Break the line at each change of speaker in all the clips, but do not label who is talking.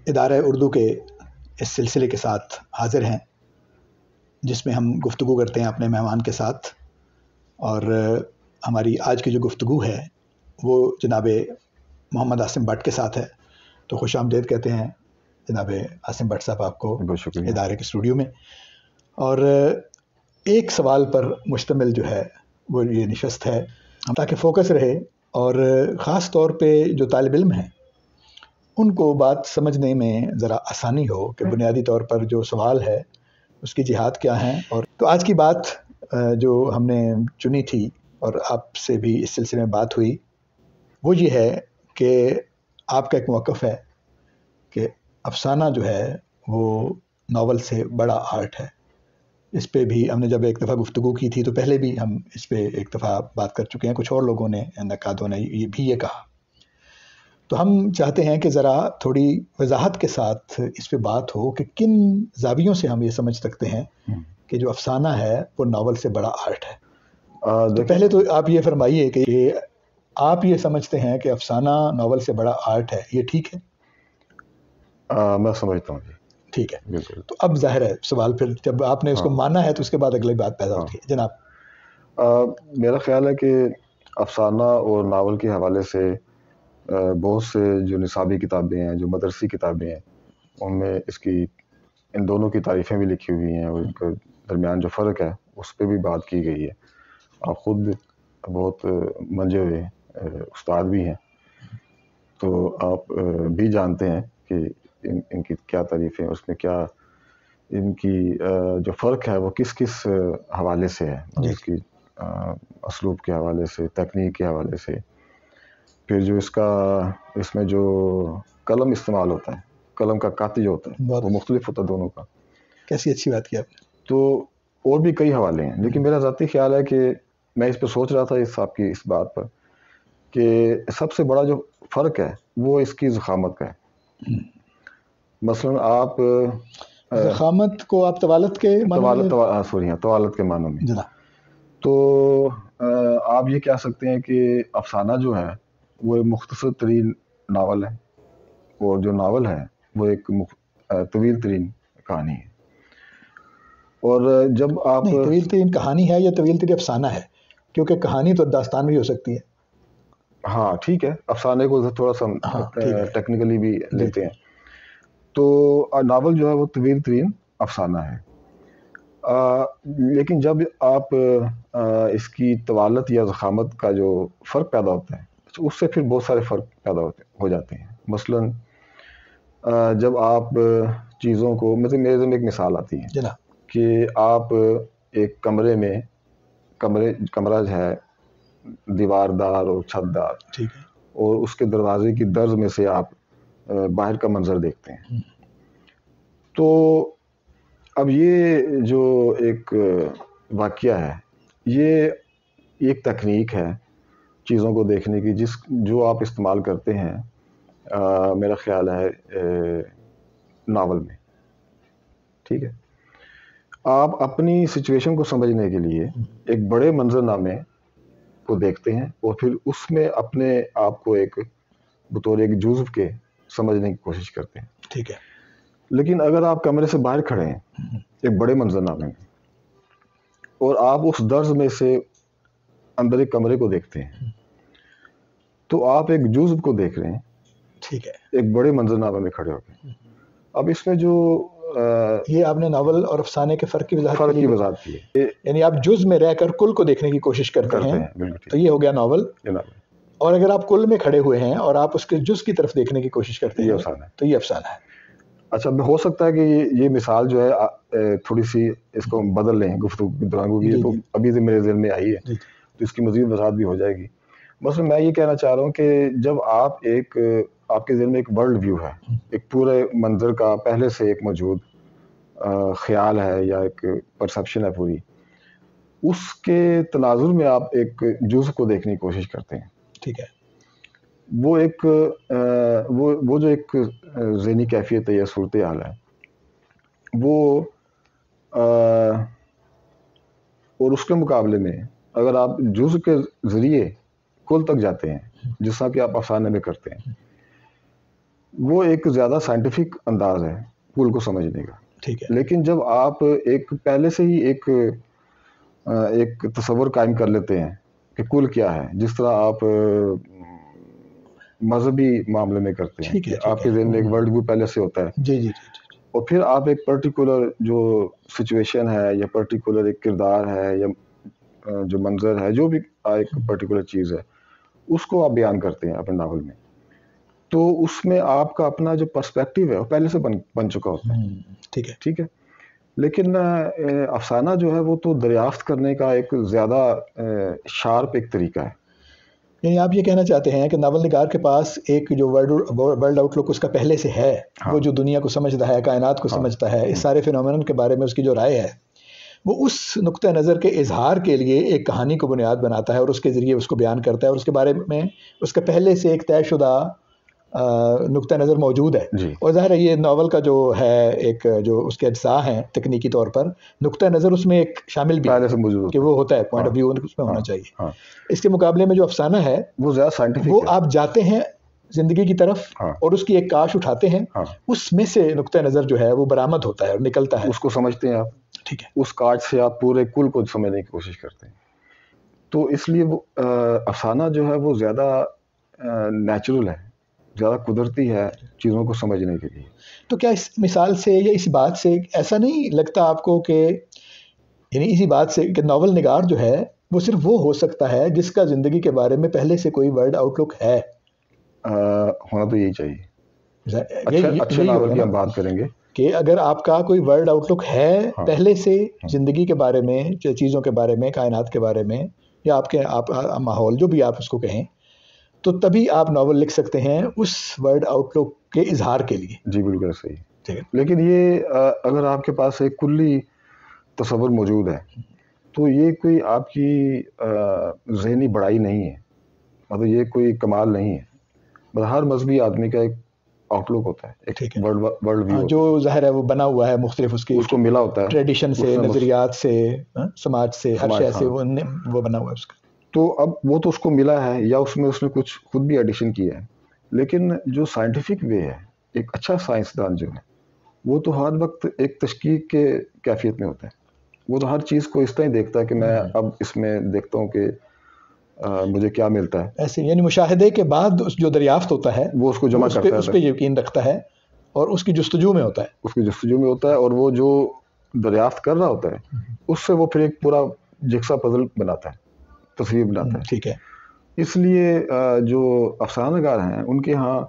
ادارہ اردو کے اس سلسلے کے ساتھ حاضر ہیں جس میں ہم گفتگو کرتے ہیں اپنے مہمان کے ساتھ، اور ہماری آج کی جو گفتگو ہے وہ جناب محمد عاصم بٹ کے ساتھ ہے. تو خوش آمدید کہتے ہیں جناب عاصم بٹ صاحب آپ کو
بہت شکریہ
ادارے کے اسٹوڈیو میں. اور ایک سوال پر مشتمل جو ہے وہ یہ نشست ہے تاکہ فوکس رہے، اور خاص طور پہ جو طالب علم ہیں ان کو بات سمجھنے میں ذرا آسانی ہو کہ بنیادی طور پر جو سوال ہے اس کی جہات کیا ہیں. اور تو آج کی بات جو ہم نے چنی تھی اور آپ سے بھی اس سلسلے میں بات ہوئی وہ یہ ہے کہ آپ کا ایک موقف ہے کہ افسانہ جو ہے وہ ناول سے بڑا آرٹ ہے. اس پہ بھی ہم نے جب ایک دفعہ گفتگو کی تھی تو پہلے بھی ہم اس پہ ایک دفعہ بات کر چکے ہیں، کچھ اور لوگوں نے نقادوں نے یہ کہا. تو ہم چاہتے ہیں کہ ذرا تھوڑی وضاحت کے ساتھ اس پہ بات ہو کہ کن زاویوں سے ہم یہ سمجھ سکتے ہیں کہ جو افسانہ ہے وہ ناول سے بڑا آرٹ ہے. تو پہلے تو آپ یہ فرمائیے کہ آپ یہ سمجھتے ہیں کہ افسانہ ناول سے بڑا آرٹ ہے، یہ ٹھیک ہے؟
میں سمجھتا ہوں جی.
ٹھیک ہے.
بالکل.
تو اب ظاہر ہے سوال پھر جب آپ نے اس کو مانا ہے تو اس کے بعد اگلی بات پیدا ہوتی ہے. جناب
میرا خیال ہے کہ افسانہ اور ناول کے حوالے سے بہت سے جو نصابی کتابیں ہیں، جو مدرسی کتابیں ہیں، ان میں اس کی ان دونوں کی تعریفیں بھی لکھی ہوئی ہیں اور ان کے درمیان جو فرق ہے اس پہ بھی بات کی گئی ہے. آپ خود بہت منجے ہوئے استاد بھی ہیں تو آپ بھی جانتے ہیں کہ ان کی کیا تعریفیں، اس میں کیا ان کی جو فرق ہے وہ کس کس حوالے سے ہے. اس کی اسلوب کے حوالے سے، تکنیک کے حوالے سے، پھر جو اس میں جو قلم استعمال ہوتا ہے، قلم کا قاتی جو ہوتا ہے وہ مختلف ہوتا ہے دونوں کا.
کیسی اچھی بات کی آپ نے.
تو اور بھی کئی حوالے ہیں، لیکن میرا ذاتی خیال ہے کہ میں اس پہ سوچ رہا تھا آپ کی اس بات پر کہ سب سے بڑا جو فرق ہے وہ اس کی ضخامت کا ہے. مثلا آپ
ضخامت کو آپ طوالت کے
طوالت کے معنوں میں تو آپ یہ کہہ سکتے ہیں کہ افسانہ جو ہے وہ ایک مختصر ترین ناول ہے، اور جو ناول ہے وہ ایک طویل ترین کہانی ہے. اور جب آپ
طویل ترین کہانی ہے یا طویل ترین افسانہ ہے؟ کیونکہ کہانی تو داستان بھی ہو سکتی ہے.
ہاں ٹھیک ہے، افسانے کو تھوڑا سا ٹیکنیکلی بھی لیتے ہیں. تو ناول جو ہے وہ طویل ترین افسانہ ہے، لیکن جب آپ اس کی طوالت یا ضخامت کا جو فرق پیدا ہوتا ہے اس سے پھر بہت سارے فرق پیدا ہو جاتے ہیں. مثلا جب آپ چیزوں کو میرے ذہن میں ایک مثال آتی ہے کہ آپ ایک کمرے میں کمرہ جو ہے دیوار دار اور چھت دار، اور اس کے دروازے کی درز میں سے آپ باہر کا منظر دیکھتے ہیں. تو اب یہ جو ایک واقعہ ہے یہ ایک تکنیک ہے چیزوں کو دیکھنے کی جو آپ استعمال کرتے ہیں میرا خیال ہے ناول میں. ٹھیک ہے، آپ اپنی سچویشن کو سمجھنے کے لیے ایک بڑے منظر نامے کو دیکھتے ہیں اور پھر اس میں اپنے آپ کو ایک بطور ایک جزو کے سمجھنے کی کوشش کرتے ہیں.
ٹھیک ہے.
لیکن اگر آپ کمرے سے باہر کھڑے ہیں ایک بڑے منظر نامے میں اور آپ اس درز میں سے اندر ایک کمرے کو دیکھتے ہیں تو آپ ایک جزو کو دیکھ رہے ہیں.
ٹھیک ہے.
ایک بڑے منظر نامے میں کھڑے ہو کے. اب اس میں جو
یہ آپ نے ناول اور افسانے کے فرق کی
وضاحت کی ہے،
یعنی آپ جز میں رہ کر کل کو دیکھنے کی کوشش کرتے ہیں. تو یہ ہو گیا ناول. اور اگر آپ کل میں کھڑے ہوئے ہیں اور آپ اس کے جز کی طرف دیکھنے کی کوشش کرتے ہیں تو یہ افسانہ ہے.
اچھا، ہو سکتا ہے کہ یہ مثال جو ہے تھوڑی سی اس کو بدل لیں گفتگو کے دوران، کیونکہ یہ تو ابھی سے میرے ذہن میں آئی ہے تو اس کی مزید وضاحت بھی ہو جائے گی. مثلا میں یہ کہنا چاہ رہا ہوں کہ جب آپ کے ذہن میں ایک ورلڈ ویو ہے، ایک پورے منظر کا پہلے سے ایک موجود خیال ہے یا ایک پرسپشن ہے پوری، اس کے تناظر میں آپ ایک جزو کو دیکھنے کی کوشش کرتے ہیں.
ٹھیک ہے.
وہ جو ایک ذہنی کیفیت ہے یا صورتحال ہے وہ اور اس کے مقابلے میں اگر آپ جزو کے ذریعے کل تک جاتے ہیں جس طرح کہ آپ افسانے میں کرتے ہیں وہ ایک زیادہ سائنٹیفک انداز ہے کل کو سمجھنے کا.
ٹھیک ہے.
لیکن جب آپ ایک پہلے سے ہی ایک تصور قائم کر لیتے ہیں کہ کل کیا ہے، جس طرح آپ مذہبی معاملے میں کرتے ہیں کہ آپ کے ذہن میں ایک ورلڈ ویو پہلے سے ہوتا ہے،
جی جی جی،
اور پھر آپ ایک پرٹیکولر جو سچویشن ہے یا پرٹیکولر ایک کردار ہے یا جو منظر ہے، جو بھی ایک پرٹیکولر چیز ہے، اس کو آپ بیان کرتے ہیں اپنے ناول میں. تو اس میں آپ کا اپنا جو پرسپیکٹیو ہے وہ پہلے سے بن چکا ہوتا ہے.
ٹھیک ہے.
ٹھیک ہے. لیکن افسانہ جو ہے وہ تو دریافت کرنے کا ایک زیادہ شارپ ایک طریقہ ہے.
یعنی آپ یہ کہنا چاہتے ہیں کہ ناول نگار کے پاس ایک جو ورلڈ آؤٹ لک اس کا پہلے سے ہے، وہ جو دنیا کو سمجھتا ہے، کائنات کو سمجھتا ہے، اس سارے فینومینن کے بارے میں اس کی جو رائے ہے، وہ اس نقطہ نظر کے اظہار کے لیے ایک کہانی کو بنیاد بناتا ہے اور اس کے ذریعے اس کو بیان کرتا ہے، اور اس کے بارے میں اس کا پہلے سے ایک طے شدہ نقطہ نظر موجود ہے. اور ظاہر ہے یہ ناول کا جو ہے ایک جو اس کے اجزاء ہیں تکنیکی طور پر، نقطہ نظر اس میں ایک شامل بھی ہے کہ وہ ہوتا ہے، پوائنٹ آف ویو اس میں ہونا چاہیے. اس کے مقابلے میں جو افسانہ ہے
وہ زیادہ سائنٹیفک،
وہ آپ جاتے ہیں زندگی کی طرف اور اس کی ایک کاش اٹھاتے ہیں، اس میں سے نقطہ نظر جو ہے وہ برآمد ہوتا ہے اور نکلتا ہے،
اس کو سمجھتے ہیں آپ.
ٹھیک ہے. اس
کاش سے آپ پورے کل کو سمجھنے کی کوشش کرتے ہیں. تو اس لیے وہ افسانہ جو ہے وہ زیادہ نیچرل ہے، زیادہ قدرتی ہے چیزوں کو سمجھنے کے لیے.
تو کیا اس مثال سے یا اس بات سے ایسا نہیں لگتا آپ کو کہ یعنی اسی بات سے کہ ناول نگار جو ہے وہ صرف وہ ہو سکتا ہے جس کا زندگی کے بارے میں پہلے سے کوئی ورلڈ آؤٹ لک ہے؟
ہونا تو یہی چاہیے. اچھے ناول کی ہم بات کریں گے
کہ اگر آپ کا کوئی ورلڈ آؤٹ لک ہے پہلے سے زندگی کے بارے میں، چیزوں کے بارے میں، کائنات کے بارے میں، یا آپ ماحول جو بھی آپ اس کو کہیں، تو تبھی آپ ناول لکھ سکتے ہیں اس ورلڈ آؤٹ لک کے اظہار کے لیے.
جی بالکل صحیح. لیکن یہ اگر آپ کے پاس ایک کلی تصور موجود ہے تو یہ کوئی آپ کی ذہنی بڑائی نہیں ہے، مطلب یہ کوئی کمال نہیں ہے. مطلب ہر مذہبی آدمی کا ایک آؤٹ لک ہوتا ہے، ایک ورلڈ ویو
جو ظاہر ہے وہ بنا ہوا ہے مختلف، اس کو
ملا ہوتا ہے
ٹریڈیشن سے، نظریات سے، سماج سے، ہر شے سے وہ بنا ہوا ہے اس کا.
تو اب وہ تو اس کو ملا ہے یا اس نے کچھ خود بھی ایڈیشن کیا ہے. لیکن جو سائنٹیفک وے ہے، ایک اچھا سائنسدان جو ہے وہ تو ہر وقت ایک تشکیک کے کیفیت میں ہوتا ہے. وہ تو ہر چیز کو اس طرح دیکھتا ہے کہ میں اب اس میں دیکھتا ہوں کہ مجھے کیا ملتا ہے.
ایسے یعنی مشاہدے کے بعد جو دریافت ہوتا ہے
وہ اس کو جمع کرتا ہے،
اس پہ یقین رکھتا ہے اور اس کی جستجو میں ہوتا ہے.
اور وہ جو دریافت کر رہا ہوتا ہے اس سے وہ پھر ایک پورا جگسا پزل بناتا ہے، تصویر بناتا ہے.
ٹھیک ہے.
اس لیے جو افسانہ نگار ہیں ان کے ہاں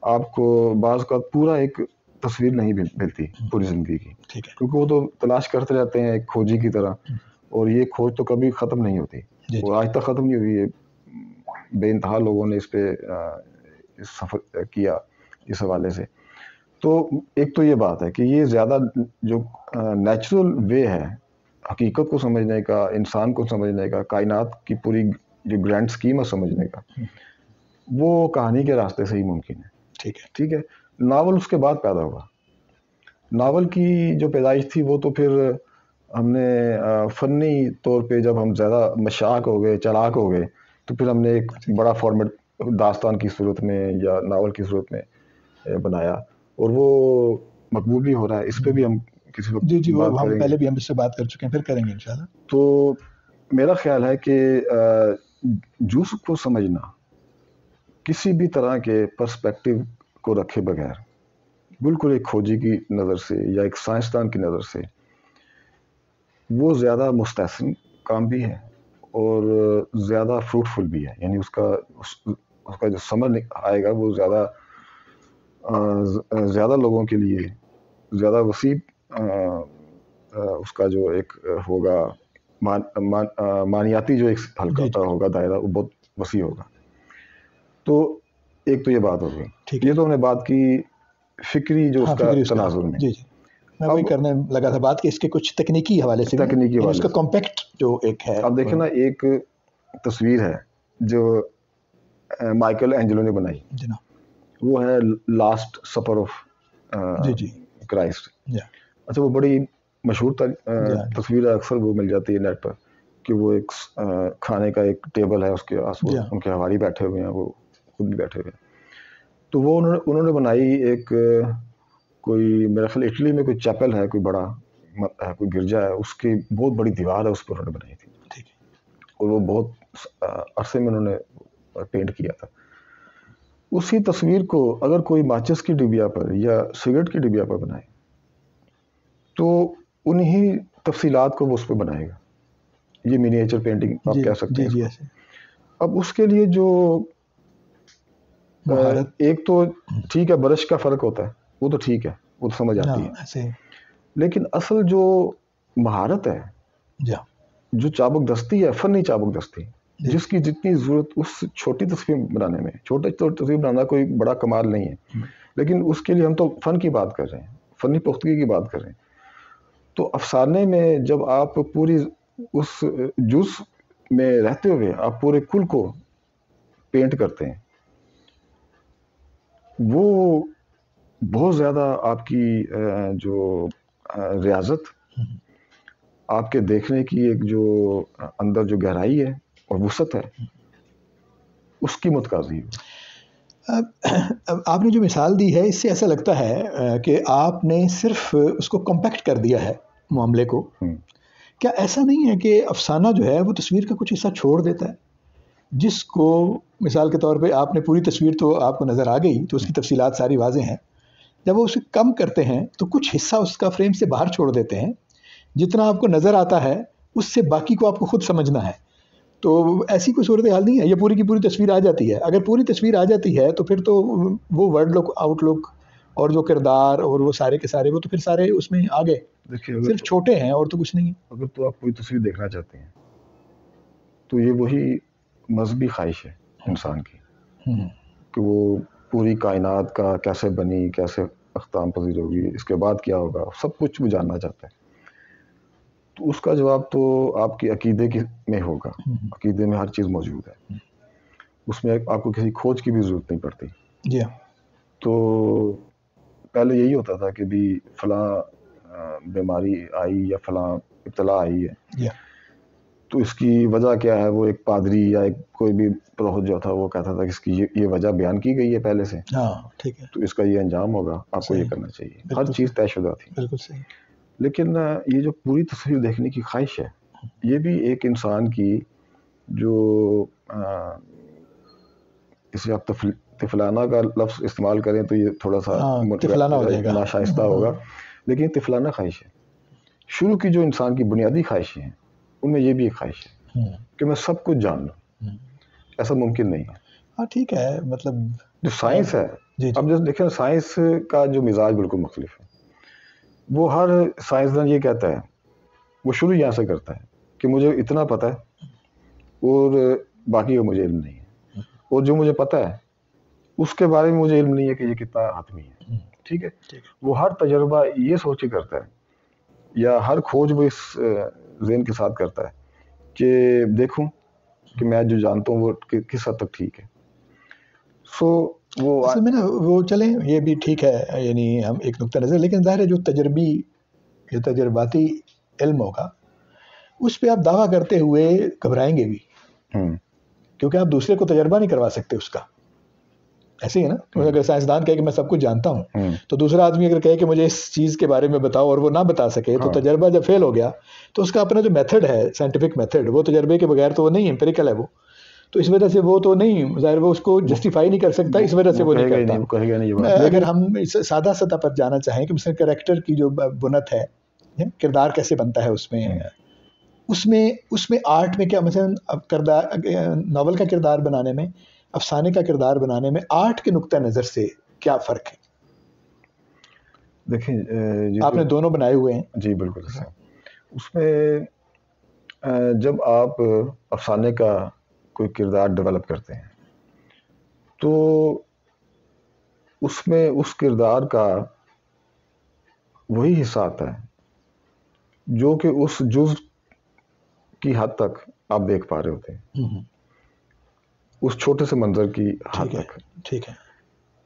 آپ کو بعض کا پورا ایک تصویر نہیں ملتی پوری زندگی کی، کیونکہ وہ تو تلاش کرتے رہتے ہیں ایک کھوجی کی طرح، اور یہ کھوج تو کبھی ختم نہیں ہوتی. وہ آج تک ختم نہیں ہوئی ہے. بے انتہا لوگوں نے اس پہ سفر کیا اس حوالے سے. تو ایک تو یہ بات ہے کہ یہ زیادہ جو نیچرل وے ہے حقیقت کو سمجھنے کا، انسان کو سمجھنے کا، کائنات کی پوری جو گرینڈ اسکیم ہے سمجھنے کا، وہ کہانی کے راستے سے ہی ممکن ہے. ٹھیک ہے. ناول اس کے بعد پیدا ہوا. ناول کی جو پیدائش تھی وہ تو پھر ہم نے فنی طور پہ جب ہم زیادہ مشاق ہو گئے، چالاک ہو گئے، تو پھر ہم نے ایک بڑا فارمیٹ داستان کی صورت میں یا ناول کی صورت میں بنایا، اور وہ مقبول بھی ہو رہا ہے. اس پہ بھی ہم کسی وقت
جی وہ ہم پہلے بھی ہم اس سے بات کر چکے ہیں، پھر کریں گے انشاءاللہ.
تو میرا خیال ہے کہ جوسف کو سمجھنا کسی بھی طرح کے پرسپیکٹیو کو رکھے بغیر، بالکل ایک کھوجی کی نظر سے یا ایک سائنسدان کی نظر سے، وہ زیادہ مستحسن کام بھی ہے اور زیادہ فروٹفل بھی ہے. یعنی اس کا جو ثمر آئے گا وہ زیادہ لوگوں کے لیے زیادہ وسیع اس کا جو ایک ہوگا معنیاتی جو ایک حلقہ ہوگا، دائرہ وہ بہت وسیع ہوگا. تو ایک تو یہ بات ہو گئی. یہ تو ہم نے بات کی فکری جو اس کا تناظر میں.
جی میں وہی کرنے لگا تھا بات کہ اس کے کچھ تکنیکی حوالے سے، اس کا کمپیکٹ جو ایک ہے.
اب دیکھیں نا، ایک تصویر ہے جو مائیکل اینجلو نے بنائی، وہ ہے لاسٹ سپر آف کرائسٹ. اچھا، وہ بڑی مشہور تصویر ہے، اکثر وہ مل جاتی ہے نیٹ پر، کہ وہ ایک کھانے کا ایک ٹیبل ہے، اس کے آس پاس ان کے حوالی بیٹھے ہوئے ہیں، وہ خود بھی بیٹھے ہوئے ہیں. تو وہ انہوں نے بنائی ایک کوئی میرا خیال اٹلی میں کوئی چیپل ہے، کوئی بڑا کوئی گرجا ہے، اس کی بہت بڑی دیوار ہے، اس پہ انہوں نے بنائی تھی، اور وہ بہت عرصے میں انہوں نے پینٹ کیا تھا. اسی تصویر کو اگر کوئی ماچس کی ڈبیا پر یا سگریٹ کی ڈبیا پر بنائے تو انہی تفصیلات کو وہ اس پہ بنائے گا. یہ منیچر پینٹنگ آپ کہہ سکتے ہیں. اب اس کے لیے جو ایک تو ٹھیک ہے برش کا فرق ہوتا ہے، وہ تو ٹھیک ہے، وہ تو سمجھ آتی ہے، لیکن اصل جو مہارت ہے، جو چابک دستی ہے، فنی چابک دستی، جس کی جتنی ضرورت اس چھوٹی تصویر بنانے میں، چھوٹی تصویر بنانا کوئی بڑا کمال نہیں ہے، لیکن اس کے لیے ہم تو فن کی بات کر رہے ہیں، فنی پختگی کی بات کر رہے ہیں. تو افسانے میں جب آپ پوری اس جز میں رہتے ہوئے آپ پورے کل کو پینٹ کرتے ہیں، وہ بہت زیادہ آپ کی جو ریاضت، آپ کے دیکھنے کی ایک جو اندر جو گہرائی ہے اور وسعت ہے، اس کی متقاضی ہے.
آپ نے جو مثال دی ہے اس سے ایسا لگتا ہے کہ آپ نے صرف اس کو کمپیکٹ کر دیا ہے معاملے کو. کیا ایسا نہیں ہے کہ افسانہ جو ہے وہ تصویر کا کچھ حصہ چھوڑ دیتا ہے، جس کو مثال کے طور پہ آپ نے پوری تصویر تو آپ کو نظر آ گئی تو اس کی تفصیلات ساری واضح ہیں، جب وہ اسے کم کرتے ہیں تو کچھ حصہ اس کا فریم سے باہر چھوڑ دیتے ہیں، جتنا آپ کو نظر آتا ہے اس سے باقی کو آپ کو خود سمجھنا ہے. تو ایسی کوئی صورتحال نہیں ہے، یہ پوری کی پوری تصویر آ جاتی ہے؟ اگر پوری تصویر آ جاتی ہے تو پھر تو وہ ورڈ لک، آؤٹ لک اور جو کردار اور وہ سارے کے سارے وہ تو پھر سارے اس میں آ گئے، صرف چھوٹے ہیں اور تو کچھ نہیں ہے.
اگر تو آپ کوئی تصویر دیکھنا چاہتے ہیں تو یہ وہی مذہبی خواہش ہے انسان کی کہ وہ پوری کائنات کا کیسے بنی، کیسے اختتام پذیر ہوگی، اس کے بعد کیا ہوگا، سب کچھ وہ جاننا چاہتا ہے. تو اس کا جواب تو آپ کے عقیدے میں ہوگا. عقیدے میں ہر چیز موجود ہے، اس میں آپ کو کسی کھوج کی بھی ضرورت نہیں پڑتی.
جی
تو پہلے یہی ہوتا تھا کہ بھی فلاں بیماری آئی یا فلاں ابتلا آئی ہے، تو اس کی وجہ کیا ہے، وہ ایک پادری یا ایک کوئی بھی پروہت جو تھا وہ کہتا تھا کہ اس کی یہ وجہ بیان کی گئی ہے پہلے سے،
ٹھیک ہے،
تو اس کا یہ انجام ہوگا، آپ کو یہ کرنا چاہیے. ہر چیز طے شدہ تھی.
بالکل صحیح.
لیکن یہ جو پوری تصویر دیکھنے کی خواہش ہے، یہ بھی ایک انسان کی جو اسے آپ طفلانہ کا لفظ استعمال کریں تو یہ تھوڑا سا ناشائستہ ہوگا، لیکن طفلانہ خواہش ہے. شروع کی جو انسان کی بنیادی خواہشیں ہیں ان میں یہ بھی ایک خواہش ہے کہ میں سب کچھ جان لوں. ایسا ممکن نہیں ہے.
ہاں ٹھیک ہے، مطلب
جو سائنس ہے، اب جیسے دیکھیں سائنس کا جو مزاج بالکل مختلف ہے. وہ ہر سائنسدان یہ کہتا ہے، وہ شروع یہاں سے کرتا ہے کہ مجھے اتنا پتہ ہے اور باقی کا مجھے علم نہیں ہے، اور جو مجھے پتہ ہے اس کے بارے میں مجھے علم نہیں ہے کہ یہ کتنا حتمی ہے. ٹھیک ہے، وہ ہر تجربہ یہ سوچ کے کرتا ہے یا ہر کھوج وہ اس ذہن کے ساتھ کرتا ہے کہ دیکھوں کہ میں جو جانتا ہوں وہ کس حد تک ٹھیک ہے. سو وہ
اصل میں نا وہ چلیں یہ بھی ٹھیک ہے، یعنی ہم ایک نقطہ نظر، لیکن ظاہر ہے جو تجرباتی علم ہوگا اس پہ آپ دعویٰ کرتے ہوئے گھبرائیں گے بھی، کیونکہ آپ دوسرے کو تجربہ نہیں کروا سکتے اس کا. ایسے ہی ہے نا، اگر سائنسدان کہے کہ میں سب کچھ جانتا ہوں تو دوسرا آدمی اگر کہے کہ مجھے اس چیز کے بارے میں بتاؤ اور وہ نہ بتا سکے تو تجربہ جب فیل ہو گیا تو اس کا اپنا جو میتھڈ ہے، سائنٹیفک میتھڈ، وہ تجربے کے بغیر تو وہ نہیں امپیریکل ہے، وہ تو اس وجہ سے وہ تو نہیں، ظاہر وہ اس کو جسٹیفائی نہیں کر سکتا، اس وجہ سے وہ نہیں کرتا. اگر ہم سادہ سطح پر جانا چاہیں کہ مثلا کریکٹر کی جو بنت ہے، کردار کیسے بنتا ہے، اس میں آرٹ میں کیا، مثلا کردار ناول کا کردار بنانے میں، افسانے کا کردار بنانے میں آرٹ کے نقطہ نظر سے کیا فرق ہے؟
دیکھیں
آپ نے دونوں بنائے ہوئے ہیں.
جی بالکل صحیح. اس میں جب آپ افسانے کا کوئی کردار ڈیولپ کرتے ہیں تو اس میں اس کردار کا وہی حصہ آتا ہے جو کہ اس جز کی حد تک آپ دیکھ پا رہے ہوتے ہیں، اس چھوٹے سے منظر کی حد تک.
ٹھیک ہے.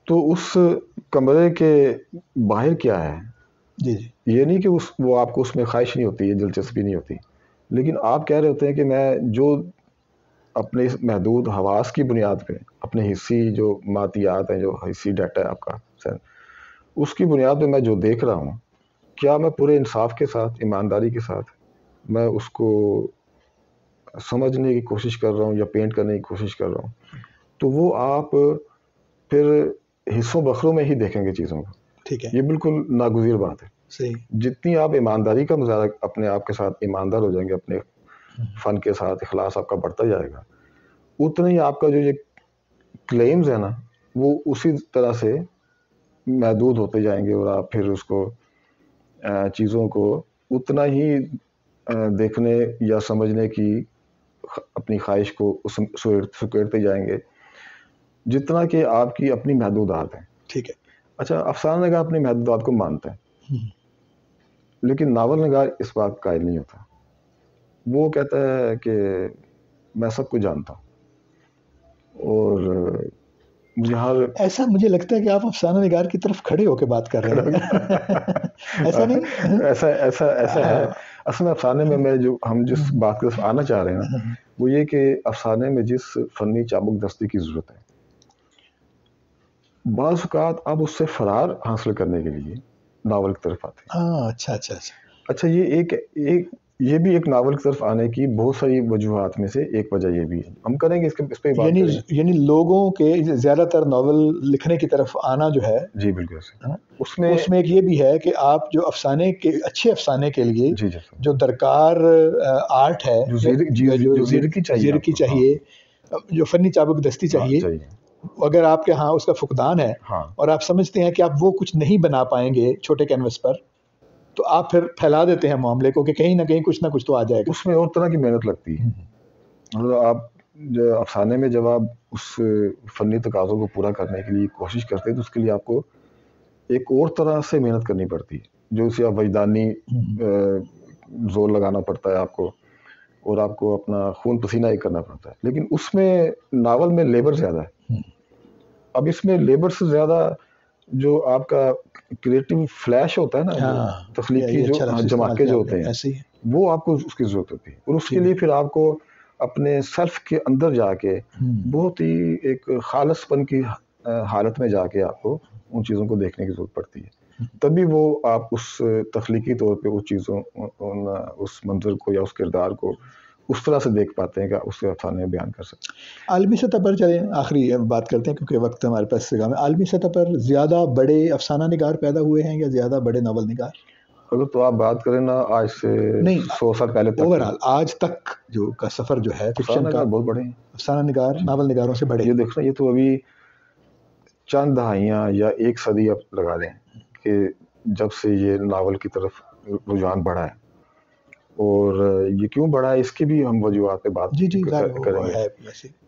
تو اس کمرے کے باہر کیا ہے، یہ نہیں کہ وہ آپ کو اس میں خواہش نہیں ہوتی ہے، دلچسپی نہیں ہوتی، لیکن آپ کہہ رہے ہوتے ہیں کہ میں جو اپنے اس محدود حواس کی بنیاد پہ، اپنے حصی جو ماتیات ہیں، جو حصی ڈیٹا ہے آپ کا، اس کی بنیاد پہ میں جو دیکھ رہا ہوں، کیا میں پورے انصاف کے ساتھ، ایمانداری کے ساتھ میں اس کو سمجھنے کی کوشش کر رہا ہوں یا پینٹ کرنے کی کوشش کر رہا ہوں، تو وہ آپ پھر حصوں بخروں میں ہی دیکھیں گے چیزوں کو.
ٹھیک ہے،
یہ بالکل ناگزیر بات ہے.
صحیح.
جتنی آپ ایمانداری کا مظاہرہ اپنے آپ کے ساتھ ایماندار ہو جائیں گے، اپنے فن کے ساتھ اخلاص آپ کا بڑھتا جائے گا، اتنا ہی آپ کا جو یہ کلیمز ہے نا، وہ اسی طرح سے محدود ہوتے جائیں گے، اور آپ پھر اس کو چیزوں کو اتنا ہی دیکھنے یا سمجھنے کی اپنی خواہش کو سکیڑتے جائیں گے جتنا کہ آپ کی اپنی محدودات ہیں.
ٹھیک ہے.
اچھا، افسانہ نگار اپنی محدودات کو مانتا ہے، لیکن ناول نگار اس بات قائل نہیں ہوتا. وہ کہتا ہے کہ میں سب کچھ جانتا ہوں، اور
ایسا مجھے لگتا ہے کہ آپ افسانہ نگار کی طرف کھڑے ہو کے بات کر رہے ہیں. ایسا نہیں؟
ایسا ہے. اصل میں افسانے میں جو ہم جس بات کی طرف آنا چاہ رہے ہیں وہ یہ کہ افسانے میں جس فنی چابک دستی کی ضرورت ہے، بعض اوقات آپ اس سے فرار حاصل کرنے کے لیے ناول کی طرف آتے ہیں. اچھا، یہ بھی ایک ناول کی طرف آنے کی بہت ساری وجوہات میں سے ایک وجہ یہ بھی ہے. ہم کریں گے اس پہ بات.
یعنی لوگوں کے زیادہ تر ناول لکھنے کی طرف آنا جو ہے،
جی بالکل،
اس میں ایک یہ بھی ہے کہ آپ جو افسانے کے اچھے افسانے کے لیے جو درکار آرٹ ہے، جو زیرکی چاہیے، جو فنی چابک دستی چاہیے، اگر آپ کے ہاں اس کا فقدان ہے اور آپ سمجھتے ہیں کہ آپ وہ کچھ نہیں بنا پائیں گے چھوٹے کینوس پر، تو آپ پھر پھیلا دیتے ہیں معاملے کو کہ کہیں نہ کہیں کچھ نہ کچھ تو آ جائے گا.
اس میں اور طرح کی محنت لگتی ہے. مطلب آپ افسانے میں جب آپ اس فنی تقاضوں کو پورا کرنے کے لیے کوشش کرتے ہیں تو اس کے لیے آپ کو ایک اور طرح سے محنت کرنی پڑتی ہے، جو اسے آپ وجدانی زور لگانا پڑتا ہے آپ کو، اور آپ کو اپنا خون پسینہ ہی کرنا پڑتا ہے. لیکن اس میں ناول میں لیبر زیادہ ہے. اب اس میں لیبر سے زیادہ جو آپ کا کریٹو فلیش ہوتا ہے نا، تخلیقی جو جماکے جو ہوتے ہیں، وہ آپ کو اس کی ضرورت ہوتی ہے. اور اس کے لیے پھر آپ کو اپنے سیلف کے اندر جا کے بہت ہی ایک خالص پن کی حالت میں جا کے آپ کو ان چیزوں کو دیکھنے کی ضرورت پڑتی ہے. تبھی وہ آپ اس تخلیقی طور پہ اس چیزوں، اس منظر کو یا اس کردار کو اس طرح سے دیکھ پاتے ہیں کہ اس کے افسانے میں بیان کر سکتے ہیں.
عالمی سطح پر چلیں، آخری بات کرتے ہیں کیونکہ وقت ہمارے پاس سے کم ہے. عالمی سطح پر زیادہ بڑے افسانہ نگار پیدا ہوئے ہیں یا زیادہ بڑے ناول نگار؟
اگر تو آپ بات کریں نا آج سے 100 سال پہلے تک،
اوورآل آج تک جو کا سفر جو ہے فکشن کا،
بہت بڑے ہیں
افسانہ نگار ناول نگاروں سے بڑے.
یہ دیکھنا، یہ تو ابھی چند دہائیاں یا ایک صدی اب لگا لیں کہ جب سے یہ ناول کی طرف رجحان بڑھا ہے. اور یہ کیوں بڑھا ہے اس کی بھی ہم وجوہات پہ بات کریں گے.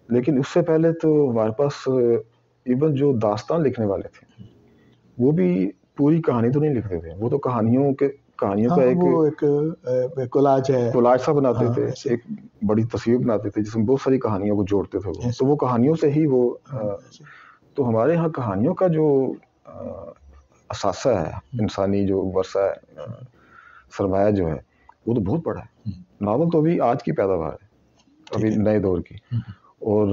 لیکن اس سے پہلے تو ہمارے پاس ایون جو داستان لکھنے والے تھے وہ بھی پوری کہانی تو نہیں لکھتے تھے، وہ تو کہانیوں کا ایک
کولاج
سا بناتے تھے، ایک بڑی تصویر بناتے تھے جس میں بہت ساری کہانیوں کو جوڑتے تھے. تو وہ کہانیوں سے ہی وہ تو ہمارے یہاں کہانیوں کا جو اثاثہ ہے، انسانی جو ورثہ ہے، سرمایہ جو ہے، وہ تو بہت بڑا ہے. ناول تو ابھی آج کی پیداوار ہے، ابھی نئے دور کی، اور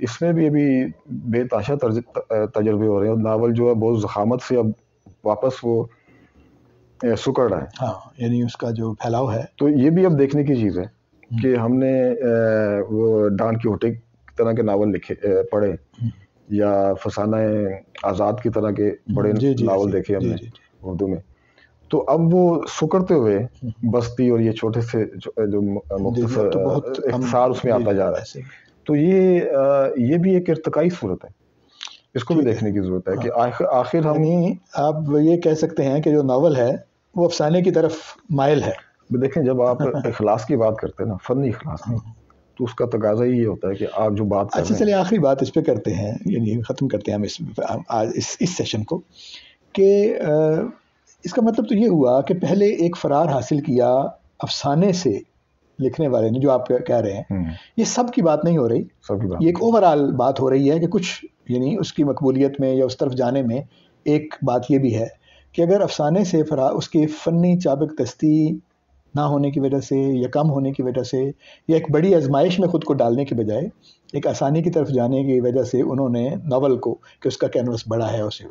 اس میں بھی ابھی بے تحاشا تجربے ہو رہے ہیں. ناول جو ہے بہت ضخامت سے اب واپس وہ سکڑ رہا ہے.
ہاں، یعنی اس کا جو پھیلاؤ ہے.
تو یہ بھی اب دیکھنے کی چیز ہے کہ ہم نے وہ ڈان کیحوٹے کی طرح کے ناول پڑھے، یا فسانہ آزاد کی طرح کے بڑے ناول دیکھے ہم نے اردو میں. تو اب وہ سکڑتے ہوئے بستی اور یہ چھوٹے سے جو مختصر اختصار اس میں آتا جا رہا ہے. تو یہ بھی ایک ارتقائی صورت ہے، اس کو بھی دیکھنے کی ضرورت ہے کہ آخر ہم،
آپ یہ کہہ سکتے ہیں کہ جو ناول ہے وہ افسانے کی طرف مائل ہے.
دیکھیں، جب آپ اخلاص کی بات کرتے ہیں نا، فنی اخلاص کی، تو اس کا تقاضا یہ ہوتا ہے کہ آپ جو بات کریں.
اچھا، چلیے آخری بات اس پہ کرتے ہیں، یعنی ختم کرتے ہیں ہم اس سیشن کو، کہ اس کا مطلب تو یہ ہوا کہ پہلے ایک فرار حاصل کیا افسانے سے لکھنے والے نے، جو آپ کہہ رہے ہیں، یہ سب کی بات نہیں ہو رہی، یہ ایک اوورآل بات ہو رہی ہے کہ کچھ، یعنی اس کی مقبولیت میں یا اس طرف جانے میں ایک بات یہ بھی ہے کہ اگر افسانے سے اس کی فنی چابک دستی نہ ہونے کی وجہ سے یا کم ہونے کی وجہ سے یا ایک بڑی آزمائش میں خود کو ڈالنے کی بجائے ایک آسانی کی طرف جانے کی وجہ سے انہوں نے ناول کو کہ اس کا کینوس بڑا ہے اسے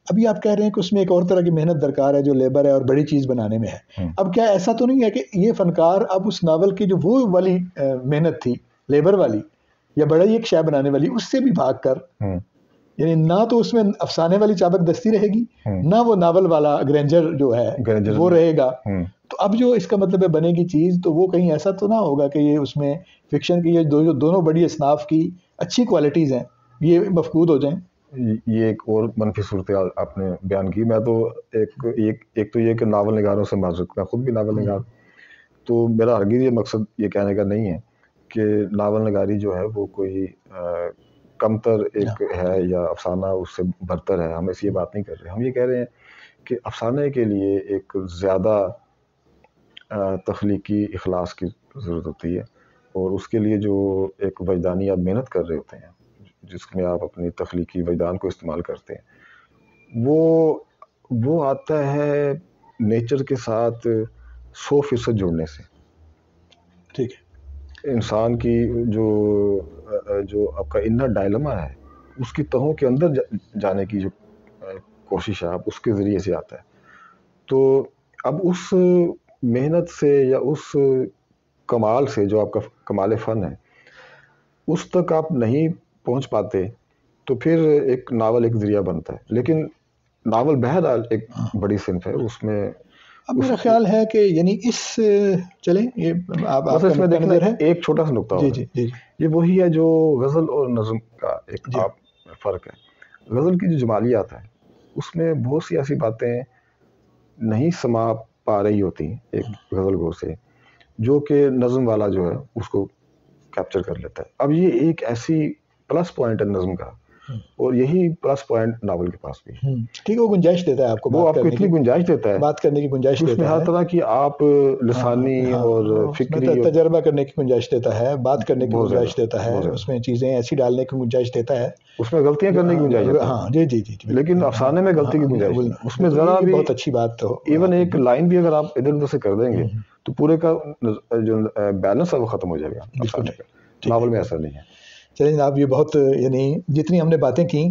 ابھی آپ کہہ رہے ہیں کہ اس میں ایک اور طرح کی محنت درکار ہے جو لیبر ہے اور بڑی چیز بنانے میں ہے. اب کیا ایسا تو نہیں ہے کہ یہ فنکار اب اس ناول کی جو وہ والی محنت تھی لیبر والی یا بڑا ہی ایک شے بنانے والی اس سے بھی بھاگ کر یعنی نہ تو اس میں افسانے والی چابک دستی رہے گی نہ وہ ناول والا گرینجر جو ہے وہ رہے گا. تو اب جو اس کا مطلب ہے بنے گی چیز تو وہ کہیں ایسا تو نہ ہوگا کہ یہ اس میں فکشن کی یہ دونوں بڑی اصناف کی اچھی کوالٹیز ہیں یہ مفقود ہو جائیں.
یہ ایک اور منفی صورتحال آپ نے بیان کی. میں تو ایک تو یہ کہ ناول نگاروں سے معذرت، میں خود بھی ناول نگار، تو میرا ہرگز یہ مقصد یہ کہنے کا نہیں ہے کہ ناول نگاری جو ہے وہ کوئی کمتر ایک ہے یا افسانہ اس سے برتر ہے. ہم اس یہ بات نہیں کر رہے. ہم یہ کہہ رہے ہیں کہ افسانے کے لیے ایک زیادہ تخلیقی اخلاص کی ضرورت ہوتی ہے اور اس کے لیے جو ایک وجدانی آپ محنت کر رہے ہوتے ہیں جس میں آپ اپنی تخلیقی وجدان کو استعمال کرتے ہیں وہ آتا ہے نیچر کے ساتھ 100% جڑنے سے.
ٹھیک ہے.
انسان کی جو آپ کا انر ڈائلما ہے اس کی تہوں کے اندر جانے کی جو کوشش ہے آپ اس کے ذریعے سے آتا ہے. تو اب اس محنت سے یا اس کمال سے جو آپ کا کمال فن ہے اس تک آپ نہیں پہنچ پاتے تو پھر ایک ناول ایک ذریعہ بنتا ہے. لیکن ناول بہرحال ایک بڑی صنف ہے. اس میں
اب میرا خیال ہے کہ یعنی اس چلیں یہ آپ
اس میں دیکھنا ہے ایک چھوٹا سا نقطہ
جی
یہ وہی ہے جو غزل اور نظم کا ایک آپ فرق ہے. غزل کی جو جمالیات ہے اس میں بہت سی ایسی باتیں نہیں سما پا رہی ہوتی ایک غزل گو سے جو کہ نظم والا جو ہے اس کو کیپچر کر لیتا ہے. اب یہ ایک ایسی پلس پوائنٹ ہے نظم کا اور یہی پلس پوائنٹ ناول کے پاس بھی ہے.
ٹھیک ہے. وہ گنجائش دیتا ہے آپ کو،
وہ آپ کو اتنی گنجائش دیتا ہے
بات کرنے کی گنجائش دیتا ہے،
اس میں ہر طرح کی آپ لسانی اور فکری
تجربہ کرنے کی گنجائش دیتا ہے، بات کرنے کی گنجائش دیتا ہے، اس میں چیزیں ایسی ڈالنے کی گنجائش دیتا ہے،
اس میں غلطیاں کرنے کی گنجائش ہے.
ہاں جی جی جی.
لیکن افسانے میں غلطی کی گنجائش نہیں. اس میں ذرا بھی
بہت اچھی بات تو
ایون ایک لائن بھی اگر آپ ادھر ادھر سے کر دیں گے تو پورے کا جو بیلنس ہے وہ ختم ہو جائے گا. افسانے کا ناول میں ایسا نہیں ہے.
چلیں جناب، یہ بہت یعنی جتنی ہم نے باتیں کی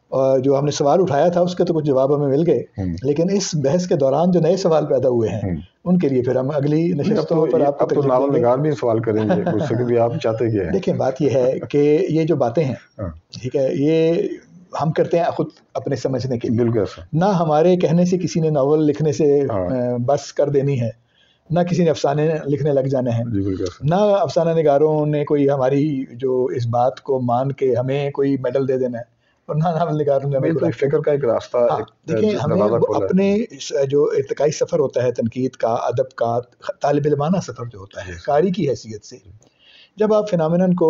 اور جو ہم نے سوال اٹھایا تھا اس کے تو کچھ جواب ہمیں مل گئے، لیکن اس بحث کے دوران جو نئے سوال پیدا ہوئے ہیں ان کے لیے پھر ہم اگلی نشستوں پر آپ
کو ناول نگار بھی سوال کریں گے مجھ سے کہ بھی آپ چاہتے کیا ہیں.
دیکھیں بات یہ ہے کہ یہ جو باتیں ہیں ٹھیک ہے یہ ہم کرتے ہیں خود اپنے سمجھنے کے لیے.
بالکل ایسا
نہ ہمارے کہنے سے کسی نے ناول لکھنے سے بس کر دینی ہے، نہ کسی نے افسانے لکھنے لگ جانا ہے، نہ افسانہ نگاروں نے کوئی ہماری جو اس بات کو مان کے ہمیں کوئی میڈل دے دینا ہے، اور نہ ناول نگاروں نے ہمیں
فکر کا ایک راستہ.
دیکھیں ہمیں اپنے جو ارتقائی سفر ہوتا ہے تنقید کا، ادب کا، طالب علمانہ سفر جو ہوتا ہے قاری کی حیثیت سے، جب آپ فینامینن کو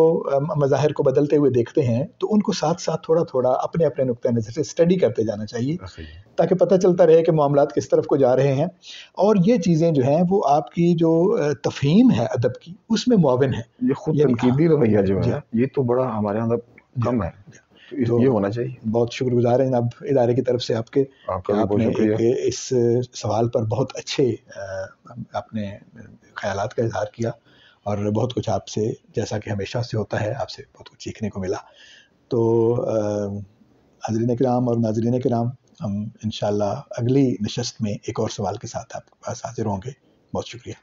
مظاہر کو بدلتے ہوئے دیکھتے ہیں تو ان کو ساتھ ساتھ تھوڑا تھوڑا اپنے اپنے نقطۂ نظر سے اسٹڈی کرتے جانا چاہیے تاکہ پتہ چلتا رہے کہ معاملات کس طرف کو جا رہے ہیں، اور یہ چیزیں جو ہیں وہ آپ کی جو تفہیم ہے ادب کی اس میں معاون ہے.
یہ خود تنقیدی رویہ جو ہے یہ تو بڑا ہمارے اندر کم ہے، یہ ہونا چاہیے.
بہت شکر گزار ہیں اب ادارے کی طرف سے آپ کے، آپ نے اس سوال پر بہت اچھے آپ نے خیالات کا اظہار کیا اور بہت کچھ آپ سے، جیسا کہ ہمیشہ سے ہوتا ہے، آپ سے بہت کچھ سیکھنے کو ملا. تو حاضرین کرام اور ناظرین کرام، ہم انشاءاللہ اگلی نشست میں ایک اور سوال کے ساتھ آپ کے پاس حاضر ہوں گے. بہت شکریہ.